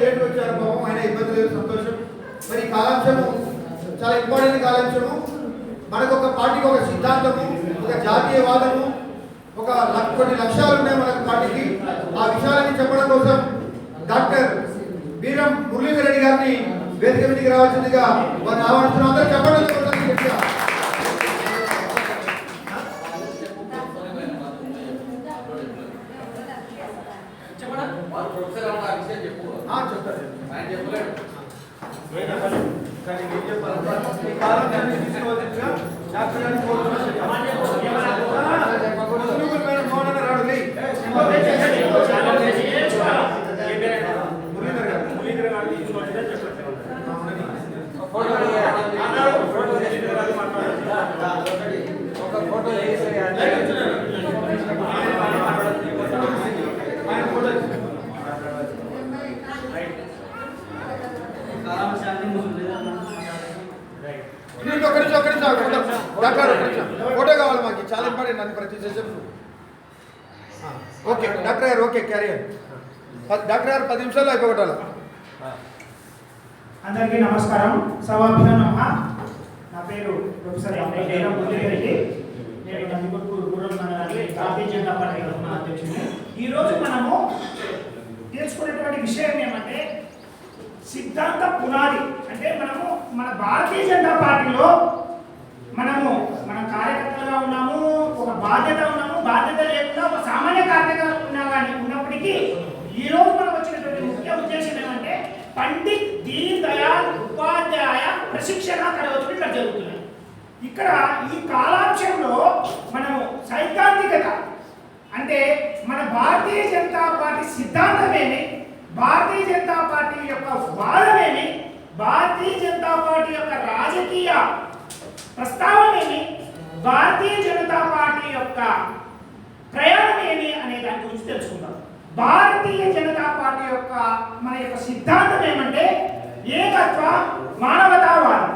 Late వచ్చారు పాపం, ఆయన ఇబ్బంది లేదు, సంతోషం. మరి కాలాంశము చాలా ఇంపార్టెంట్ కాలాంశము. మనకు ఒక పార్టీకి ఒక సిద్ధాంతము, ఒక జాతీయవాదము, కొన్ని లక్ష్యాలు ఉన్నాయి మనకు పార్టీకి. ఆ విషయాలని చెప్పడం కోసం డాక్టర్ బీరం మురళీధర్ రెడ్డి గారిని వేదిక మీదకి రావాల్సిందిగా వారిని ఆహ్వానిస్తున్నాం. అందరూ చెప్పడం గట్టిగా. ఫోటో కావాలి మాకు, చాలా ఇంపార్టెంట్ అది ప్రతి సెషన్. ఓకే డాక్టర్ గారు, ఓకే క్యారియర్ డాక్టర్ గారు 10 నిమిషాల్లో అయిపోగొట్టాలి. అందరికీ నమస్కారం. సభాభినమ. నా పేరు ప్రొఫెసర్ రెడ్డి. నేను నందికొట్కూరు రూరల్ మండలానికి భారతీయ జనతా పార్టీ అధ్యక్షుడిని. ఈరోజు మనము తెలుసుకునేటువంటి విషయం ఏమంటే సిద్ధాంత పునాది. అంటే మనము మన భారతీయ జనతా పార్టీలో మన కార్యకర్తలుగా ఉన్నాము, ఒక బాధ్యత ఉన్నాము, బాధ్యత లేకుండా ఒక సామాన్య కార్యకర్త ఉన్నప్పటికీ ఈరోజు మనం వచ్చినటువంటి ముఖ్య ఉద్దేశం ఏమంటే పండిత్ దీన్ దయాళ్ ఉపాధ్యాయ ప్రశిక్షణ తరగతులు ఇక్కడ జరుగుతున్నాయి. ఇక్కడ ఈ కాలాంశంలో మనము సైద్ధాంతికత అంటే మన భారతీయ జనతా పార్టీ సిద్ధాంతమేమి, భారతీయ జనతా పార్టీ యొక్క వాదమేమి, భారతీయ జనతా పార్టీ యొక్క రాజకీయ ప్రస్తావనేమి, భారతీయ జనతా పార్టీ యొక్క ప్రయాణం ఏమి అనే దాని గురించి తెలుసుకుందాం. భారతీయ జనతా పార్టీ యొక్క మన యొక్క సిద్ధాంతం ఏమంటే ఏకత్వ మానవతావాదం.